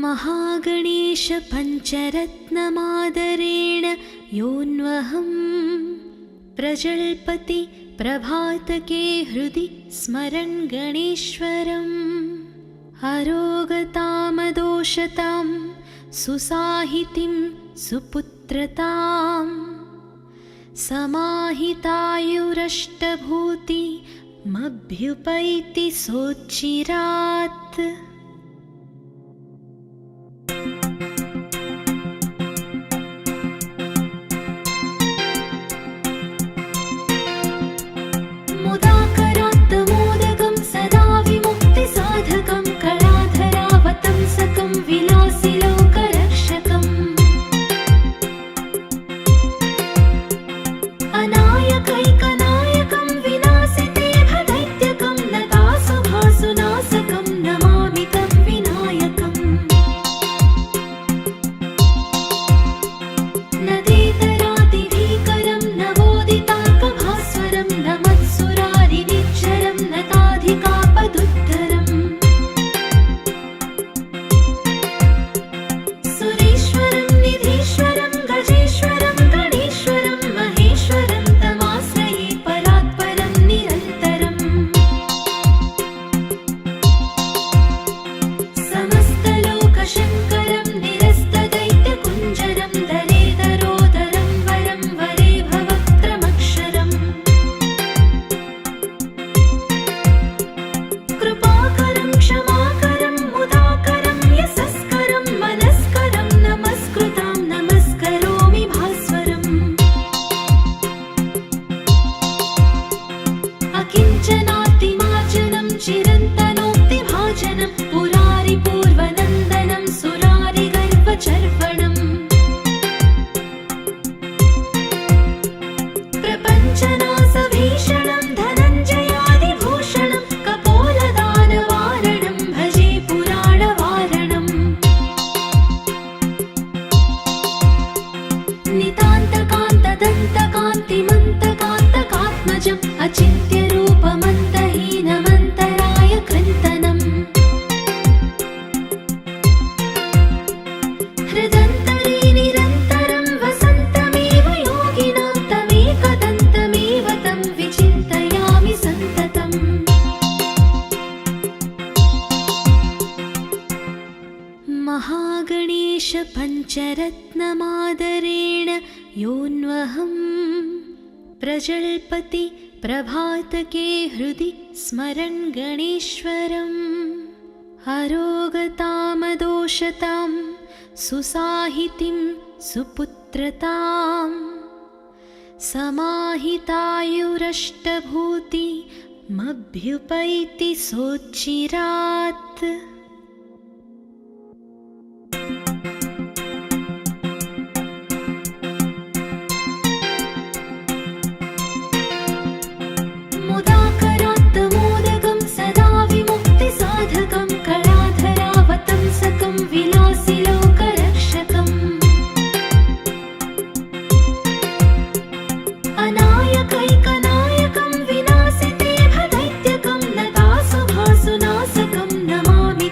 महागणेश पञ्चरत्नमादरेण योऽन्वहं प्रजल्पति प्रभातके हृदि स्मरन् गणेश्वरम् अरोगतामदोषतां सुसाहितिं सुपुत्रतां समाहितायुरष्टभूतिमभ्युपैति सोच्चिरात्। मुदाकरात्तमोदकं सदा विमुक्तिसाधकं कलाधरावतंसकं विलासिलोकरक्षकम् अनायकैकनायकं विनाशिते भदैत्यकं नतासुभासुनाशकं नमामि तं विनायकम्। नदेतरातिभीकरं नवोदितार्कभास्वरं नमत्सुरारिनिच्चरं नताधिकापदुद्धरम् सुरेश्वरं निधीश्वरं गजेश्वरं गणेश्वरं महेश्वरं तमाश्रये परात्परं निरन्तरम्। समस्तलोकशङ्करं निरस्तदैत्यकुञ्जरं दरेदरोदरं वरं वरे भवक्त्रमक्षरम् कृपाकरं क्षमाकरं मुदाकरं यशस्करं मनस्करं नमस्कृतां नमस्करोमि भास्वरम्। अकिञ्चनातिमार्जनं चिरन्तनोक्तिभाजनं पुरारिपूर्वनन्दनं सुरारिगर्वचर्वणम् प्रपञ्चनाशभीषणं धनञ्जयादिभूषणं कपोलदानवारणं भजे पुराणवारणम्। नितान्तकान्तदन्तकान्तिमन्तकान्तकात्मजम् अचिन्त्यरूपमन्तहीनमन्तराय कृन्तनम् हृदन्तरे निरन्तरं वसन्तमेव योगिनां तमेकदन्तमेव तं विचिन्तयामि सन्ततम्। महागणेश पञ्चरत्नमादरेण योऽन्वहं प्रजल्पति प्रभातके हृदि स्मरन् गणेश्वरम् अरोगतामदोषतां सुसाहितिं सुपुत्रतां समाहितायुरष्टभूतिमभ्युपैति सोच्चिरात्। मुदाकरात्तमोदकं सदा विमुक्तिसाधकं कलाधरावतंसकं विलासिलोकरक्षकम् अनायकैकनायकं विनाशिते भदैत्यकं नतासुभासुनाशकं नमामि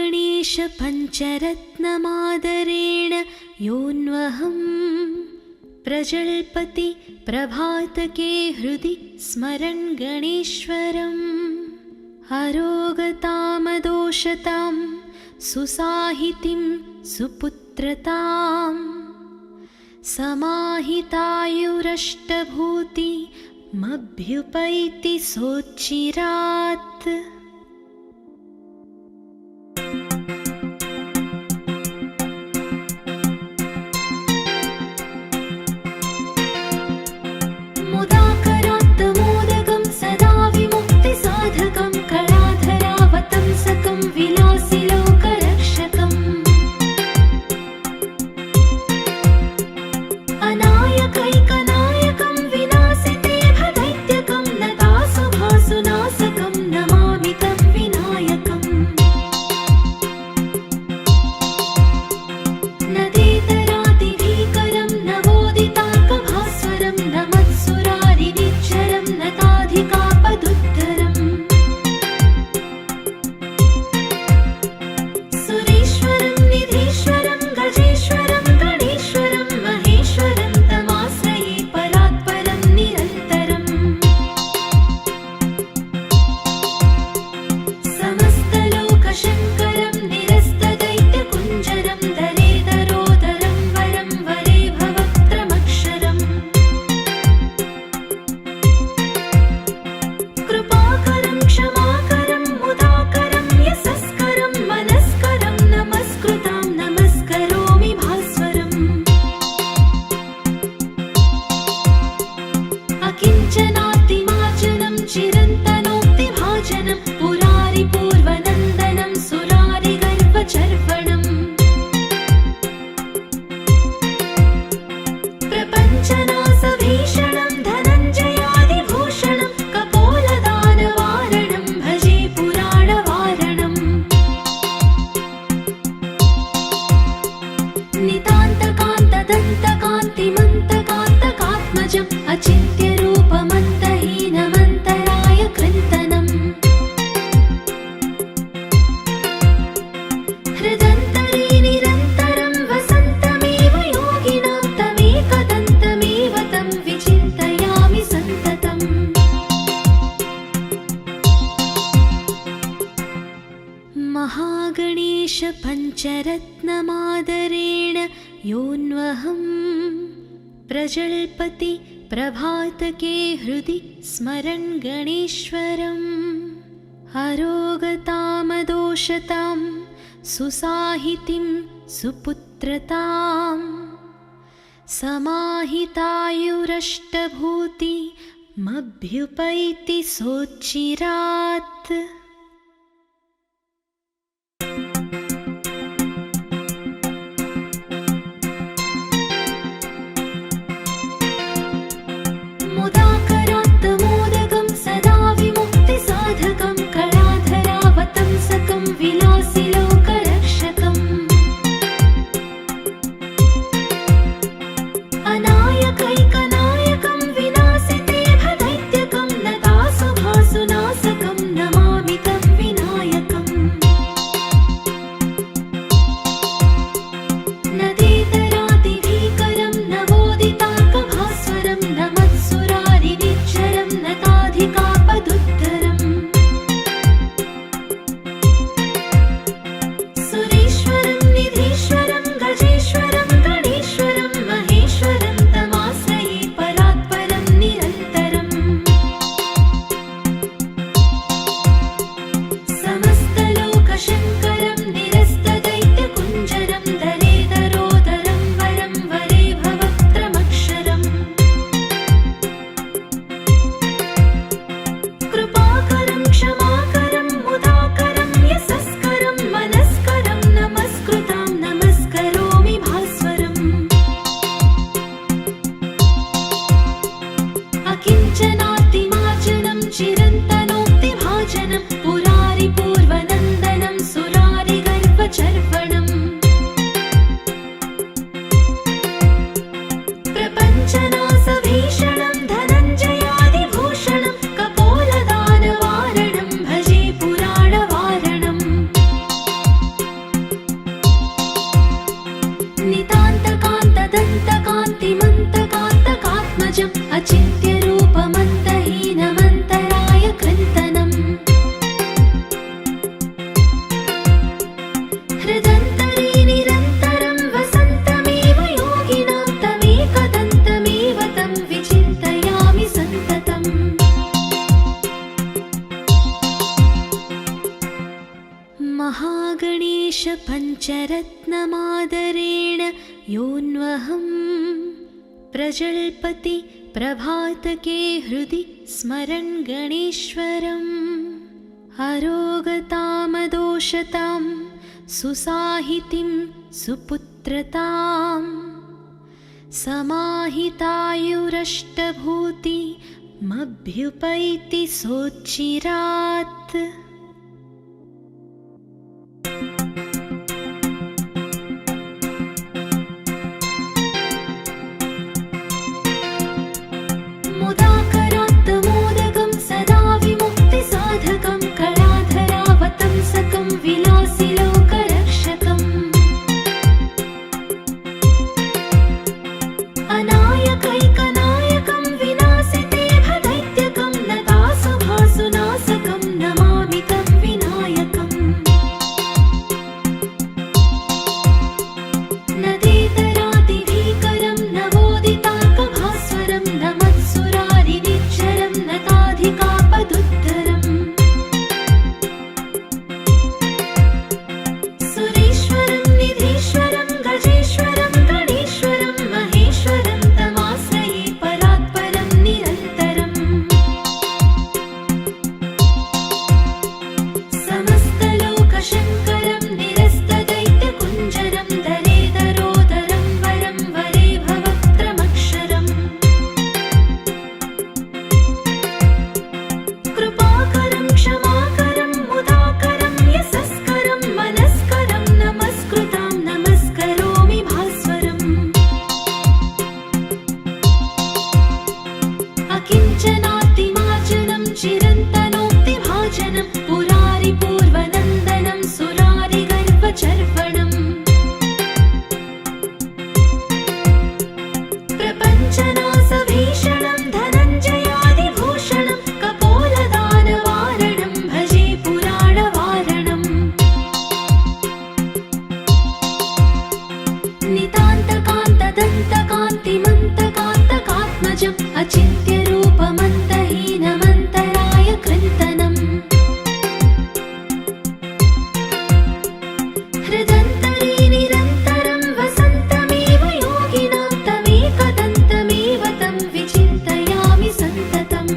महागणेश पञ्चरत्नमादरेण योऽन्वहं प्रजल्पति प्रभातके हृदि स्मरन् गणेश्वरम् अरोगतामदोषतां सुसाहितिं सुपुत्रताम् समाहितायुरष्टभूतिमभ्युपैति सोच्चिरात्। मुदाकरात्तमोदकं सदा विमुक्तिसाधकं कलाधरावतंसकं विलासिलोकरक्षकम् अनायकैकनायकं विनाशितेभदैत्यकं नतासुभासुनाशकं नमामि तं विनायकम् नदेतरातिभीकरं नवोदितार्कभास्वरं नमत्सुरारिनिच्चरं नताधिकापदुत्तरम् सुरेश्वरं निधीश्वरं गजेश्वरं गणेश्वरं महेश्वरं तमाश्रये परात्परं निरन्तरम् समस्तलोकशङ्करं निरस्तदैत्यकुञ्जरं दरेदरोदरं वरं वरे भवक्त्रमक्षरम् कृपाकरं क्षमाकरं मुदाकरं यशस्करं मनस्करं नमस्कृतां नमस्करोमि भास्वरम् अकिञ्चनातिमाचनं चिरन्तनोक्तिभाजनं पुरारिपूर्वनन्दनं सुरारिगर्वचर्वणम् प्रपञ्चनाशभीषणं धनञ्जयादिभूषणं कपोलदानवारणं भजे पुराणवारणम् नितान्तकान्तदन्तकान्तिमन्तकान्तकात्मजम् अचिन्त्यरूपमन्तहीनमन्तराय कृन्तनम् हृदन्तरे निरन्तरं वसन्तमेव योगिनां तमेकदन्तमेव तं विचिन्तयामि सन्ततम् महागणेश पञ्चरत्नमादरेण योऽन्वहं प्रजल्पति प्रभातके हृदि स्मरन् गणेश्वरम् अरोगतामदोषतां सुसाहितिं सुपुत्रताम् समाहितायुरष्टभूतिमभ्युपैति सोच्चिरात्। मुदाकरात्तमोदकं सदा विमुक्तिसाधकं कलाधरावतंसकं विलासिलोकरक्षकम् अनायकैकनायकं विनाशितेभदैत्यकं नतासुभासुनाशकं नमामि महागणेश पञ्चरत्नमादरेण योऽन्वहं प्रजल्पति प्रभातके हृदि स्मरन् गणेश्वरम् अरोगतामदोषतां सुसाहितिं सुपुत्रतां समाहितायुरष्टभूतिमभ्युपैति सोच्चिरात्। मुदाकरात्तमोदकं सदा विमुक्तिसाधकं कलाधरावतंसकं विलासिलोकरक्षकम् अनायकैकनायकं विनाशितेभदैत्यकं नतासुभासुनाशकं नमामि तं विनायकम् नदेतरादिभीकरं नवोदितार्कभास्वरं नमत्सुरारिनिच्चरं नताधिकापदुद्धरम् सुरेश्वरं निधीश्वरं गजेश्वरं गणेश्वरं महेश्वरं तमाश्रये परात्परं निरन्तरम् समस्तलोकशङ्करं निरस्तदैत्यकुञ्जरं दरेदरोदरं वरं वरे भवत्रमक्षरम् कृपाकरं क्षमाकरं मुदाकरं यशस्करं मनस्करं नमस्कृतां नमस्करोमि भास्वरम् अकिञ्चनातिमाचनं चिरन्तनोक्तिभाजनं पुरारिपूर्वनन्दनं सुरारिगर्वचर्वणम् प्रपञ्चनाशभीषणं धनञ्जयादिभूषणं कपोलदानवारणं भजे पुराणवारणम् नितान्तकान्तदन्तकान्तिमन्तकान्तकात्मजम् अचिन्त्यरूपमन्तहीनमन्तराय कृन्तनम् हृदन्तरे निरन्तरं वसन्तमेव योगिनां तमेकदन्तमेव तं विचिन्तयामि सन्ततम्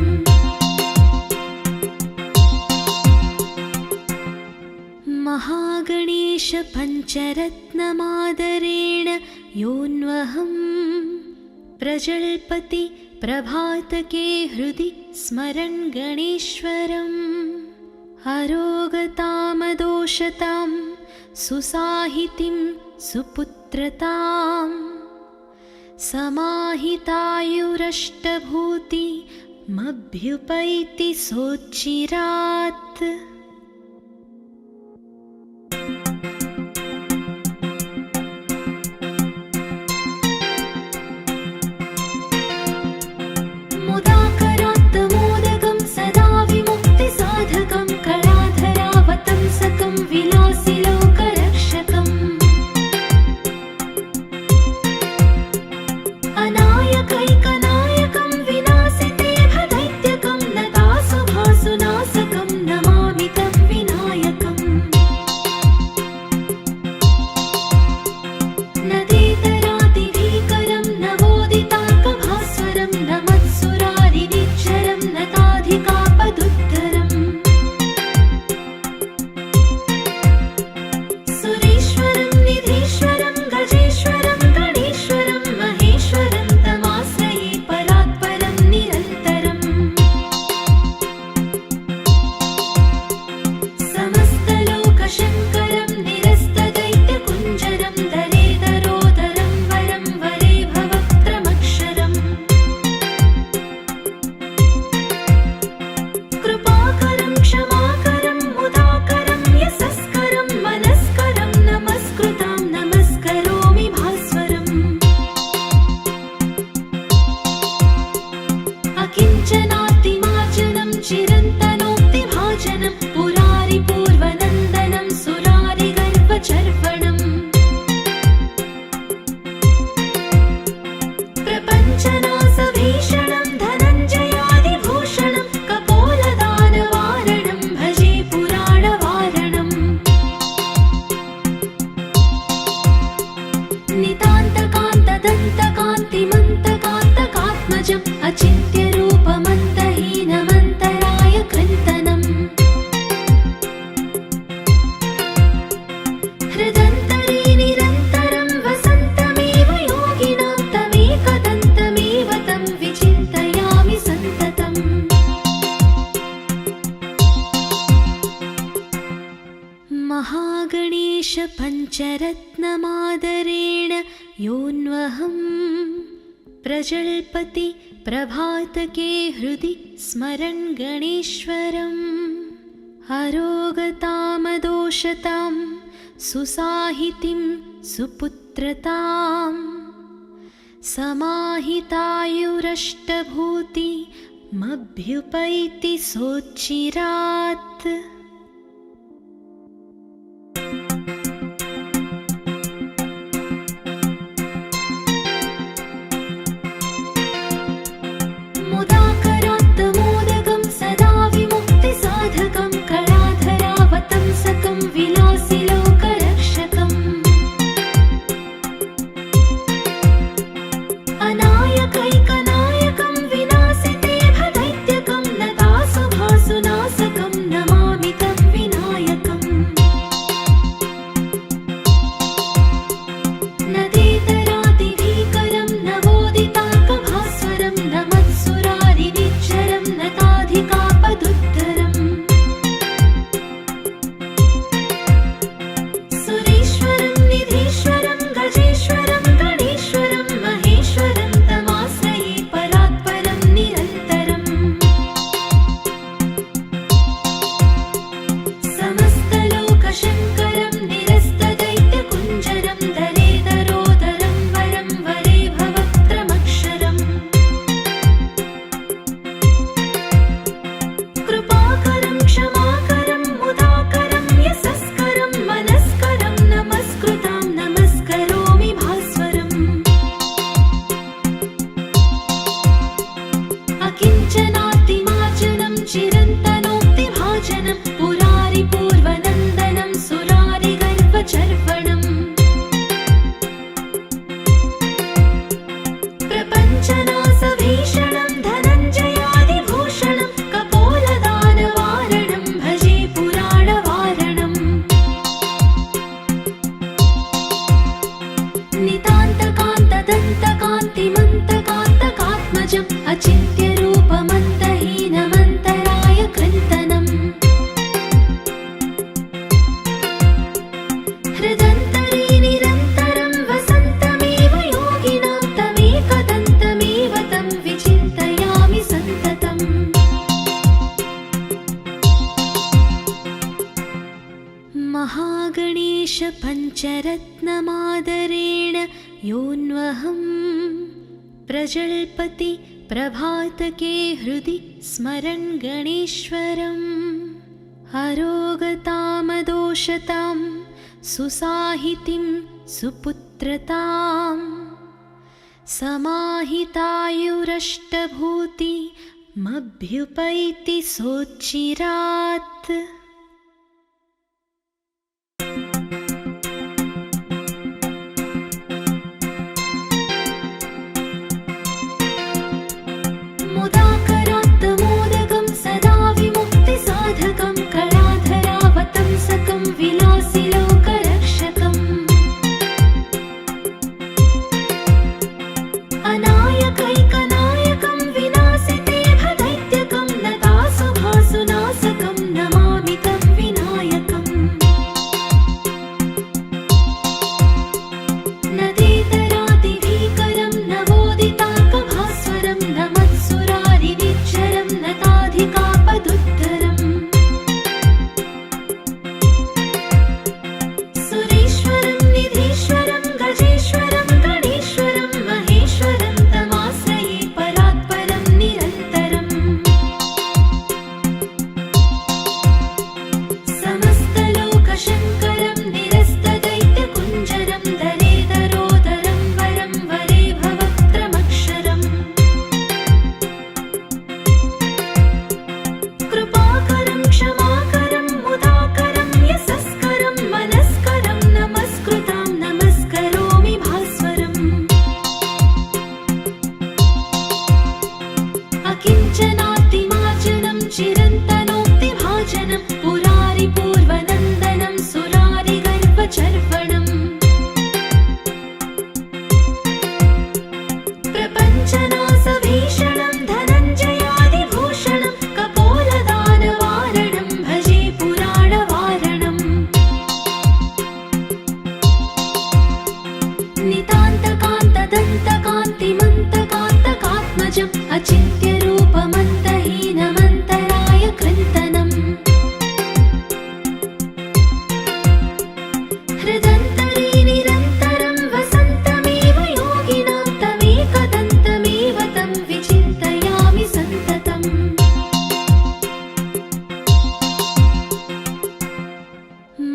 महागणेश पञ्चरत्नमादरेण योऽन्वहं प्रजल्पति प्रभातके हृदि स्मरन् गणेश्वरम् अरोगतामदोषतां सुसाहितिं सुपुत्रतां समाहितायुरष्टभूतिमभ्युपैति सोच्चिरात्। मुदाकरात्तमोदकं सदा विमुक्तिसाधकं कलाधरावतंसकं विलासिलोकरक्षकम् अनायकैकनायकं विनाशितेभदैत्यकं नतासुभासुनाशकं नमामि हृदन्तरे निरन्तरं वसन्तमेव योगिनां तमेकदन्तमेव तं विचिन्तयामि सन्ततम्। महागणेश पञ्चरत्नमादरेण योऽन्वहं प्रजल्पति प्रभातके हृदि स्मरन् गणेश्वरम्। अरोगतामदोषतां सुसाहितिं सुपुत्रतां समाहितायुरष्टभूतिमभ्युपैति सोच्चिरात्। मुदाकरात्तमोदकं सदा विमुक्तिसाधकं कलाधरावतंसकं विलासिलोकरक्षकम्। अनायकैकनायकं विनाशितेभदैत्यकं नतासुभासुनाशकं नमामि तं विनायकम्। नदेतरातिभीकरं नवोदितार्कभास्वरं नमत्सुरारिनिच्चरं नताधिकापदुद्धरम्। सुरेश्वरं निधीश्वरं गजेश्वरं गणेश्वरं महेश्वरं तमाश्रये परात्परं निरन्तरम्। समस्तलोकशङ्करं निरस्तदैत्यकुञ्जरं दरेदरोदरं वरं वरे भवक्त्रमक्षरम्। कृपाकरं क्षमाकरं मुदाकरं यशस्करं मनस्करं नमस्कृतां नमस्करोमि भास्वरम्। अकिञ्चनातिमार्जनं चिरन्तनोक्तिभाजनं पुरारिपूर्वनन्दनं सुरारिगर्वचर्वणम्। प्रपञ्चनाशभीषणं धनञ्जयादिभूषणं कपोलदानवारणं भजे पुराणवारणम्। नितान्तकान्तदन्तकान्तिमन्तकान्तकात्मजम् अचिन्त्यरूपमन्तहीनमन्तराय कृन्तनम्। हृदन्तरे निरन्तरं वसन्तमेव योगिनां तमेकदन्तमेव तं विचिन्तयामि सन्ततम्। महागणेश पञ्चरत्नमादरेण योऽन्वहं प्रजल्पति प्रभातके हृदि स्मरन् गणेश्वरम्। अरोगतामदोषतां सुसाहितिं सुपुत्रतां समाहितायुरष्टभूतिमभ्युपैति सोच्चिरात्। मुदाकरात्तमोदकं सदा विमुक्तिसाधकं कलाधरावतंसकं विलासिलोकरक्षकम्। अनायकैकनायकं विनाशितेभदैत्यकं नतासुभासुनाशकं नमामि नितान्तकान्तदन्तकान्तिमन्तकान्तकात्मजम् अचिन्त्यरूपमन्तहीनमन्तराय कृन्तनम् हृदन्तरे निरन्तरं वसन्तमेव योगिनां तमेकदन्तमेव तं विचिन्तयामि सन्ततम्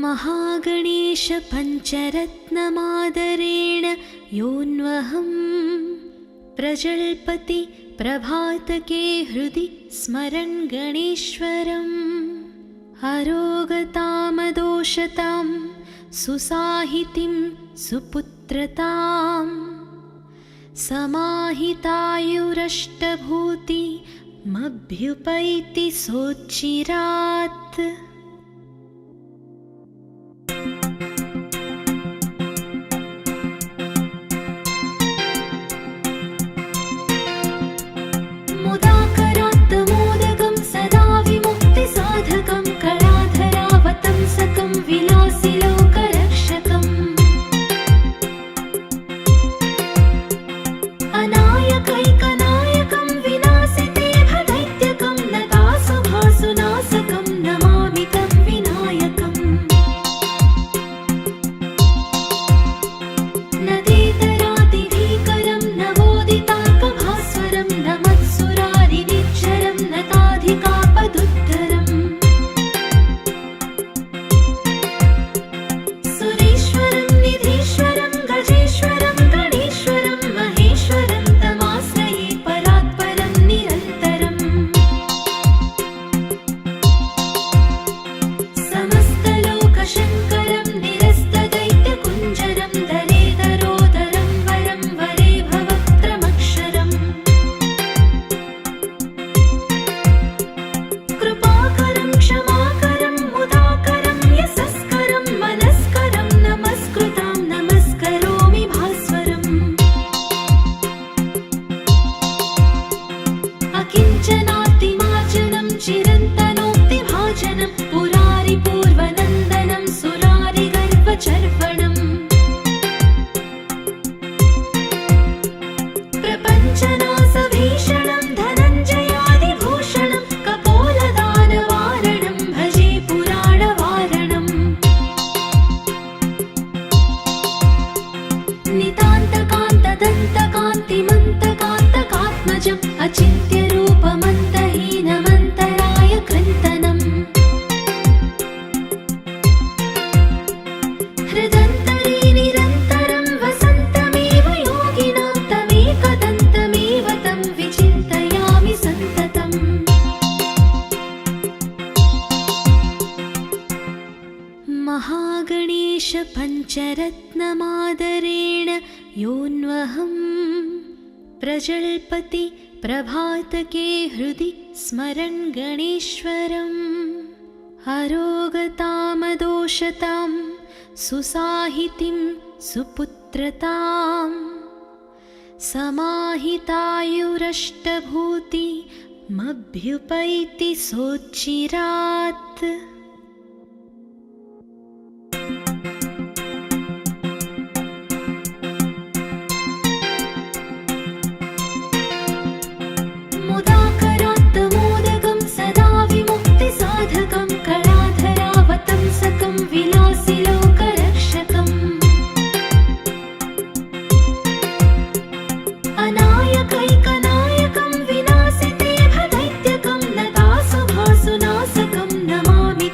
महागणेश पञ्चरत्नमादरेण योऽन्वहं प्रजल्पति प्रभातके हृदि स्मरन् गणेश्वरम् अरोगतामदोषतां सुसाहितिं सुपुत्रतां समाहितायुरष्टभूतिमभ्युपैति सोच्चिरात् मुदाकरात्तमोदकं सदा विमुक्तिसाधकं कलाधरावतंसकं विलासिलोकरक्षकम् अनायकैकनायकं विनाशिते भदैत्यकं नतासुभासुनाशकं नमामि तं विनायकम् नदेतरातिभीकरं नवोदितार्कभास्वरं नमत्सुरारिनिच्चरं नताधिकापदुद्धरम् सुरेश्वरं निधीश्वरं गजेश्वरं गणेश्वरं महेश्वरं तमाश्रये परात्परं निरन्तरम् समस्तलोकशङ्करं निरस्तदैत्यकुञ्जरं दरेदरोदरं वरं वरे भवक्त्रमक्षरम् कृपाकरं क्षमाकरं मुदाकरं यशस्करं मनस्करं नमस्कृतां नमस्करोमि भास्वरम् अकिञ्चनातिमार्जनं चिरन्तनोक्तिभाजनं पुरारिपूर्वनन्दनं सुरारिगर्वचर्वणम् प्रपञ्चनाशभीषणं धनञ्जयादिभूषणं कपोलदानवारणं भजे पुराणवारणम् नितान्तकान्तदन्तकान्तिमन्तकान्तकात्मजम् अचिन्त्यरूपमन्तहीनमन्तराय कृन्तनम् हृदन्तरे निरन्तरं वसन्तमेव योगिनां तमेकदन्तमेव तं विचिन्तयामि सन्ततम् महागणेश पञ्चरत्नमादरेण योऽन्वहं प्रजल्पति प्रभातके हृदि स्मरन् गणेश्वरम् अरोगतामदोषतां सुसाहितिं सुपुत्रतां समाहितायुरष्टभूतिमभ्युपैति सोच्चिरात् मुदाकरात्तमोदकं सदा विमुक्तिसाधकं कलाधरावतंसकं विलासिलोकरक्षकम् अनायकैकनायकं विनाशिते भदैत्यकं नतासुभासुनाशकं नमामि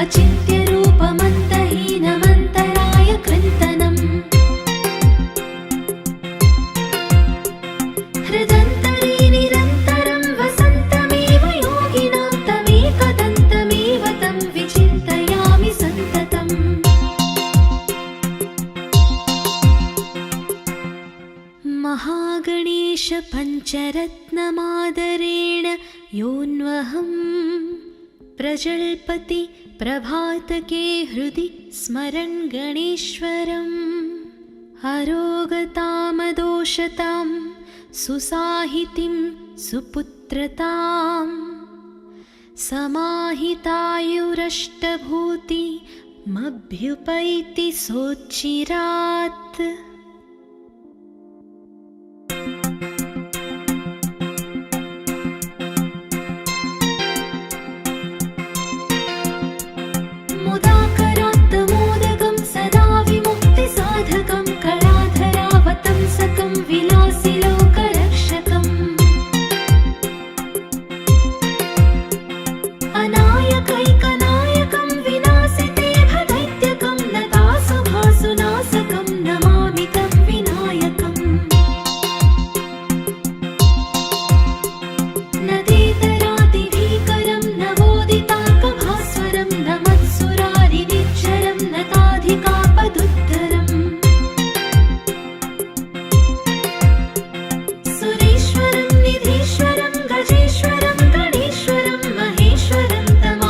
अचिन्त्यरूपमन्तहीनमन्तराय कृन्तनम् हृदन्तरे निरन्तरं वसन्तमेव योगिनां तमेकदन्तमेव तं विचिन्तयामि सन्ततम् महागणेश पञ्चरत्नमादरेण योऽन्वहं प्रजल्पति प्रभातके हृदि स्मरन् गणेश्वरम् अरोगतामदोषतां सुसाहितिं सुपुत्रतां समाहितायुरष्टभूतिमभ्युपैति सोच्चिरात्।